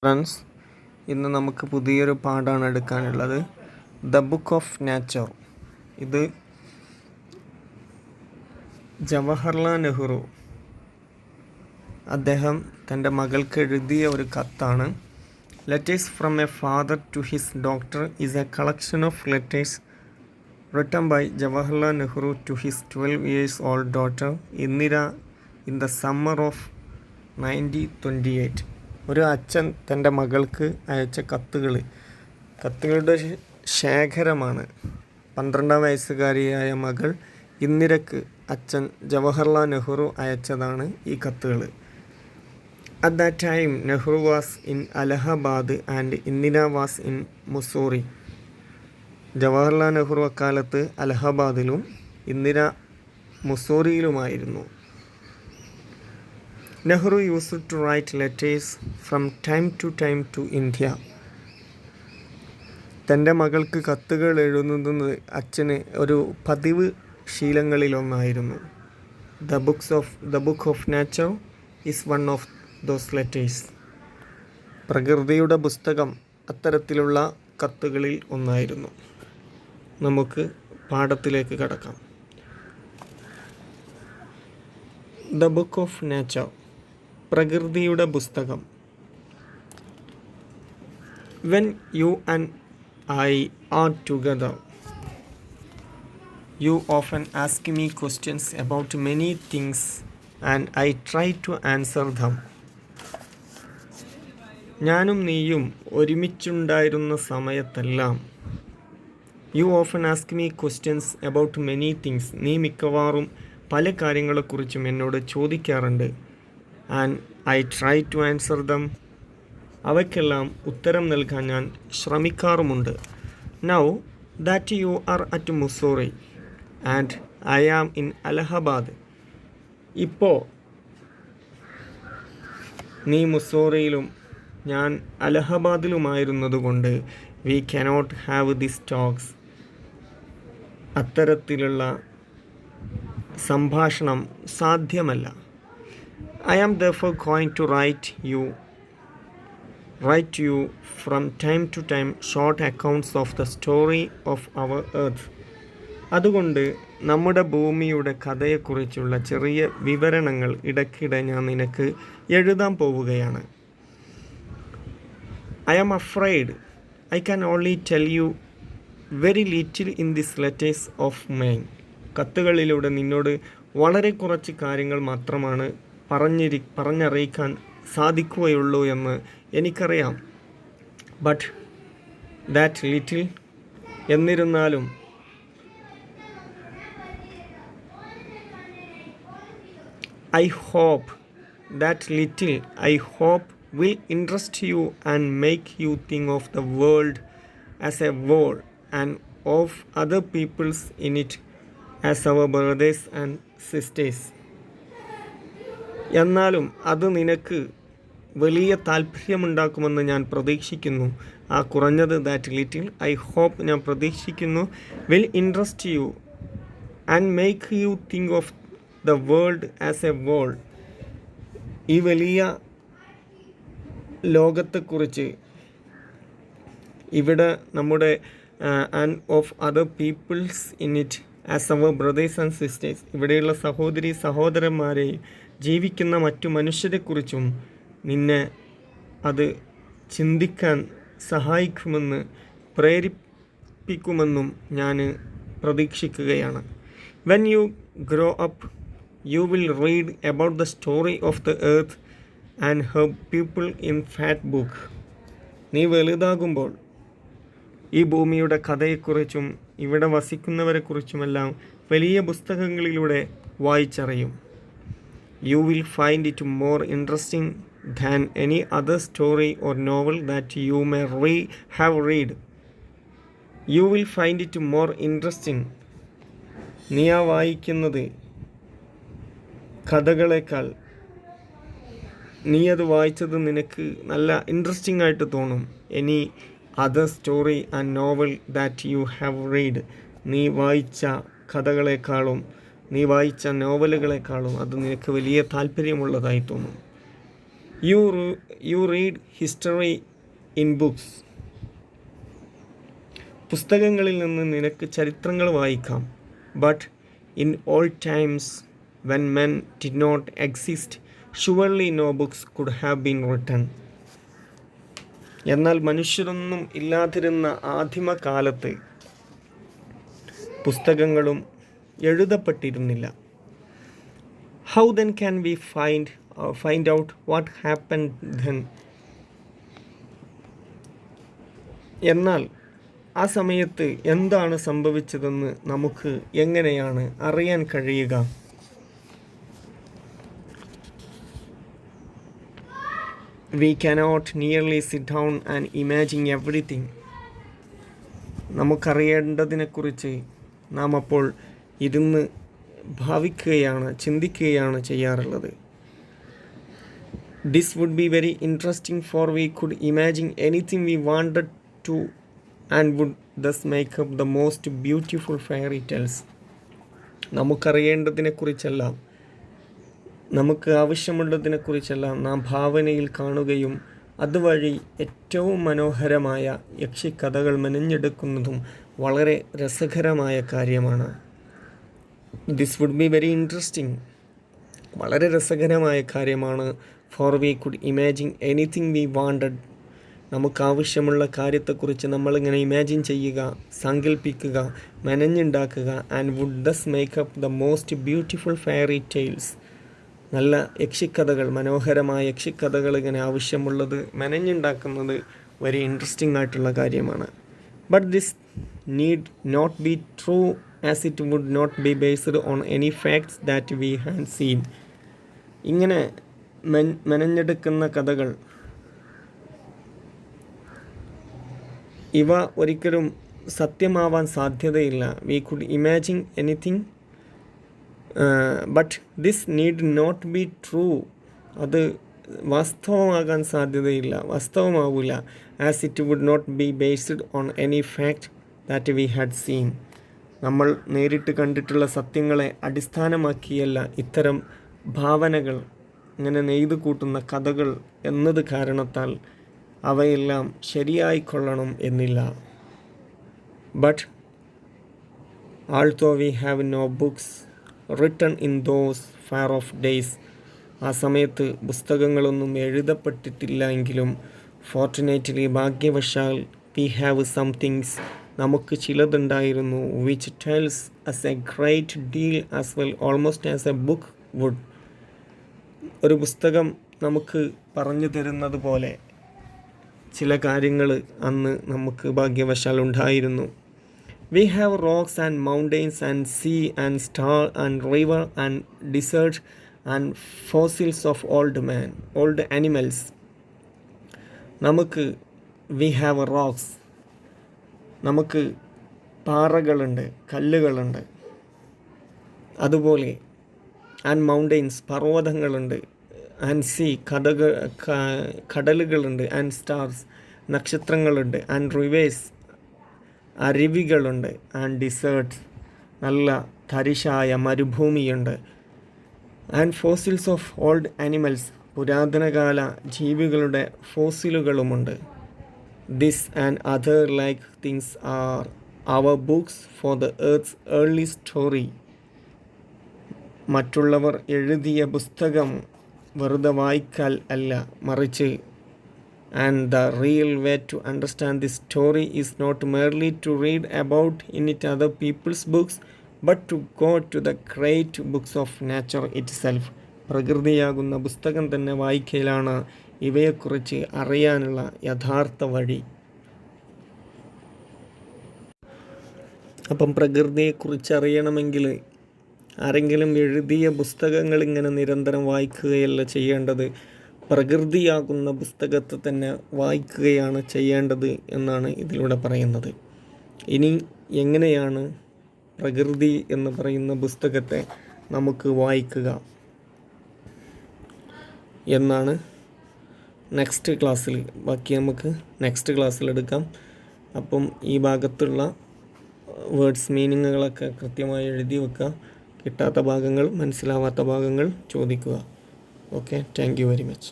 Friends, ഇന്ന് നമുക്ക് പുതിയൊരു പാഠമാണ് എടുക്കാനുള്ളത്. The book of nature. ഇത് ജവഹർലാൽ നെഹ്റു അദ്ദേഹം തൻ്റെ മകൾക്ക് എഴുതിയ ഒരു കത്താണ്. Letters from a father to his doctor is a collection of letters written by Jawaharlal Nehru to his 12 years old daughter Indira in the summer of 1928. ഒരു അച്ഛൻ തൻ്റെ മകൾക്ക് അയച്ച കത്തുകളുടെ ശേഖരമാണ്. 12 വയസ്സുകാരിയായ മകൾ ഇന്ദിരക്ക് അച്ഛൻ ജവഹർലാൽ നെഹ്റു അയച്ചതാണ് ഈ കത്തുകൾ. At that time, Nehru was in Allahabad and Indira was in Mussoorie. Jawaharlal Nehru അക്കാലത്ത് അലഹബാദിലും ഇന്ദിര മുസോറിയിലുമായിരുന്നു. Nehru used to write letters from time to India. തൻ്റെ മകൾക്ക് കത്തുകൾ എഴുതുന്നത് അച്ഛന് ഒരു പതിവ് ശീലങ്ങളിലൊന്നായിരുന്നു. The book of nature is one of those letters. പ്രകൃതിയുടെ പുസ്തകം അത്തരത്തിലുള്ള കത്തുകളിൽ ഒന്നായിരുന്നു. നമുക്ക് പാഠത്തിലേക്ക് കടക്കാം. ദ ബുക്ക് ഓഫ് നേച്ചർ, പ്രകൃതിയുടെ പുസ്തകം. When you and I are together, you often ask me questions about many things and I try to answer them. ഞാനും നീയും ഒരുമിച്ചുണ്ടായിരുന്ന സമയത്തെല്ലാം you often ask me questions about many things, നീ മിക്കവാറും പല കാര്യങ്ങളെക്കുറിച്ചും എന്നോട് ചോദിക്കാറുണ്ട്. And I try to answer them, അവയ്ക്കെല്ലാം ഉത്തരം നൽകാൻ ഞാൻ ശ്രമിക്കാറുമുണ്ട്. Now that you are at Mussoorie and I am in Allahabad, ഇപ്പോൾ നീ മുസോറിയിലും ഞാൻ അലഹബാദിലുമായിരുന്നതുകൊണ്ട് we cannot have this talks, അത്തരത്തിലുള്ള സംഭാഷണം സാധ്യമല്ല. I am therefore going to write you from time to time short accounts of the story of our earth. അതുകൊണ്ട് നമ്മുടെ ഭൂമിയുടെ കഥയെക്കുറിച്ചുള്ള ചെറിയ വിവരണങ്ങൾ ഇടയ്ക്കിടെ ഞാൻ നിനക്ക് എഴുതാൻ പോവുകയാണ്. I am afraid I can only tell you very little in these letters of mine. കത്തുകളിലൂടെ നിന്നോട് വളരെ കുറച്ച് കാര്യങ്ങൾ മാത്രമാണ് പറഞ്ഞറിയിക്കാൻ സാധിക്കുകയുള്ളൂ എന്ന് എനിക്കറിയാം. ബട്ട് ദാറ്റ് ലിറ്റിൽ, എന്നിരുന്നാലും I hope will interest you and make you think of the world as a whole and of other peoples in it as our brothers and sisters. എന്നാലും അത് നിനക്ക് വലിയ താല്പര്യമുണ്ടാക്കുമെന്ന് ഞാൻ പ്രതീക്ഷിക്കുന്നു. ആ കുറഞ്ഞത് ദാറ്റ് ലിറ്റിൽ, ഐ ഹോപ്പ്, ഞാൻ പ്രതീക്ഷിക്കുന്നു, will interest you and make you think of the world as a whole, ഈ വലിയ ലോകത്തെക്കുറിച്ച്, ഇവിടെ നമ്മുടെ and of other peoples in it as our brothers and sisters, ഇവിടെയുള്ള സഹോദരന്മാരെയും ജീവിക്കുന്ന മറ്റു മനുഷ്യരെക്കുറിച്ചും നിന്നെ അത് ചിന്തിക്കാൻ സഹായിക്കുമെന്ന് പ്രേരിപ്പിക്കുമെന്നും ഞാൻ പ്രതീക്ഷിക്കുകയാണ്. When you grow up you will read about the story of the earth and her people in fat book. നീ വലുതാകുമ്പോൾ ഈ ഭൂമിയുടെ കഥയെക്കുറിച്ചും ഇവിടെ വസിക്കുന്നവരെക്കുറിച്ചുമെല്ലാം വലിയ പുസ്തകങ്ങളിലൂടെ വായിച്ചറിയും. You will find it more interesting than any other story or novel that you may have read. You will find it more interesting. നീ ആ വായിക്കുന്നത് കഥകളേക്കാൾ, നീ അത് വായിച്ചത് നിനക്ക് നല്ല ഇൻട്രസ്റ്റിംഗ് ആയിട്ട് തോന്നും. Any other story and novel that you have read, നീ വായിച്ച കഥകളെക്കാളും നീ വായിച്ച നോവലുകളെക്കാളും അത് നിനക്ക് വലിയ താല്പര്യമുള്ളതായി തോന്നും. You read history in books. പുസ്തകങ്ങളിൽ നിന്ന് നിനക്ക് ചരിത്രങ്ങൾ വായിക്കാം. But in old times when men did not exist, surely no books could have been written. എന്നാൽ മനുഷ്യരൊന്നും ഇല്ലാതിരുന്ന ആദിമകാലത്ത് പുസ്തകങ്ങളും എഴുതപ്പെട്ടിരുന്നില്ല. How then can we find out what happened then? എന്നാൽ ആ സമയത്ത് എന്താണ് സംഭവിച്ചതെന്ന് നമുക്ക് എങ്ങനെയാണ് അറിയാൻ കഴിയുക? We cannot nearly sit down and imagine everything. നമുക്കറിയേണ്ടതിനെക്കുറിച്ച് നാം അപ്പോൾ ഇരുന്ന് ഭാവിക്കുകയാണ്, ചിന്തിക്കുകയാണ് ചെയ്യാറുള്ളത്. This would be very interesting, for we could imagine anything we wanted to and would thus make up the most beautiful fairy tales. നമുക്കറിയേണ്ടതിനെക്കുറിച്ചെല്ലാം, നമുക്ക് ആവശ്യമുള്ളതിനെക്കുറിച്ചെല്ലാം നാം ഭാവനയിൽ കാണുകയും അതുവഴി ഏറ്റവും മനോഹരമായ യക്ഷിക്കഥകൾ മെനഞ്ഞെടുക്കുന്നതും വളരെ രസകരമായ കാര്യമാണ്. This would be very interesting. വളരെ രസകരമായ കാര്യമാണ്. For we could imagine anything we wanted. നമുക്കാവശ്യമുള്ള കാര്യത്തെക്കുറിച്ച് നമ്മളിങ്ങനെ ഇമാജിൻ ചെയ്യുക, സങ്കല്പിക്കുക, മെനഞ്ഞുണ്ടാക്കുക. And would thus make up the most beautiful fairy tales. നല്ല യക്ഷിക്കഥകൾ, മനോഹരമായ യക്ഷിക്കഥകൾ ഇങ്ങനെ ആവശ്യമുള്ളത് മെനഞ്ഞുണ്ടാക്കുന്നത് വെരി ഇൻട്രസ്റ്റിംഗ് ആയിട്ടുള്ള കാര്യമാണ്. But this need not be true, as it would not be based on any facts that we had seen. ഇങ്ങനെ മെനഞ്ഞെടുക്കുന്ന കഥകൾ ഇവ ഒരിക്കലും സത്യമാവാൻ സാധ്യതയില്ല. We could imagine anything, but this need not be true. അത് വാസ്തവമാകാൻ സാധ്യതയില്ല, വാസ്തവമാവില്ല. As it would not be based on any fact that we had seen. നമ്മൾ നേരിട്ട് കണ്ടിട്ടുള്ള സത്യങ്ങളെ അടിസ്ഥാനമാക്കിയല്ല ഇത്തരം ഭാവനകൾ, ഇങ്ങനെ നെയ്തു കൂട്ടുന്ന കഥകൾ എന്നത് കാരണത്താൽ അവയെല്ലാം ശരിയായിക്കൊള്ളണം എന്നില്ല. But although we have no books written in those far off days, ആ സമയത്ത് പുസ്തകങ്ങളൊന്നും എഴുതപ്പെട്ടിട്ടില്ല എങ്കിലും ഫോർട്ടുനേറ്റ്ലി, ഭാഗ്യവശാൽ, we have some things, നമുക്ക് ചിലതുണ്ടായിരുന്നു, which tells us a great deal as well, almost as a book would. ഒരു പുസ്തകം നമുക്ക് പറഞ്ഞു തരുന്നത് പോലെ ചില കാര്യങ്ങൾ അന്ന് നമുക്ക് ഭാഗ്യവശാൽ ഉണ്ടായിരുന്നു. We have rocks and mountains and sea and star and river and desert and fossils of old animals. നമുക്ക് we have rocks, നമുക്ക് പാറകളുണ്ട്, കല്ലുകളുണ്ട്. അതുപോലെ ആൻഡ് മൗണ്ടെയിൻസ്, പർവ്വതങ്ങളുണ്ട്. ആൻഡ് സീ, കടലുകളുണ്ട്. ആൻഡ് സ്റ്റാർസ്, നക്ഷത്രങ്ങളുണ്ട്. ആൻഡ് റിവേഴ്സ്, അരുവികളുണ്ട്. ആൻഡ് ഡിസേർട്ട്സ്, നല്ല തരിശായ മരുഭൂമിയുണ്ട്. And fossils of old animals, പുരാതനകാല ജീവികളുടെ ഫോസിലുകളുമുണ്ട്. This and other like things are our books for the earth's early story. മറ്റുള്ളവർ എഴുതിയ പുസ്തകം വെറുതെ വായിക്കൽ അല്ല, മറിച്ച് and the real way to understand this story is not merely to read about in it other people's books, but to go to the great books of nature itself. പ്രകൃതിയാകുന്ന പുസ്തകം തന്നെ വായിക്കലാണ് ഇവയെക്കുറിച്ച് അറിയാനുള്ള യഥാർത്ഥ വഴി. അപ്പം പ്രകൃതിയെക്കുറിച്ച് അറിയണമെങ്കിൽ ആരെങ്കിലും എഴുതിയ പുസ്തകങ്ങൾ ഇങ്ങനെ നിരന്തരം വായിക്കുകയല്ല ചെയ്യേണ്ടത്, പ്രകൃതിയാകുന്ന പുസ്തകത്തെ തന്നെ വായിക്കുകയാണ് ചെയ്യേണ്ടത് എന്നാണ് ഇതിലൂടെ പറയുന്നത്. ഇനി എങ്ങനെയാണ് പ്രകൃതി എന്ന് പറയുന്ന പുസ്തകത്തെ നമുക്ക് വായിക്കുക എന്നാണ് നെക്സ്റ്റ് ക്ലാസ്സിൽ, ബാക്കി നമുക്ക് നെക്സ്റ്റ് ക്ലാസ്സിൽ എടുക്കാം. അപ്പം ഈ ഭാഗത്തുള്ള വേർഡ്സ് മീനിങ്ങുകളൊക്കെ കൃത്യമായി എഴുതി വെക്കുക. കിട്ടാത്ത ഭാഗങ്ങൾ, മനസ്സിലാവാത്ത ഭാഗങ്ങൾ ചോദിക്കുക. Okay, thank you very much.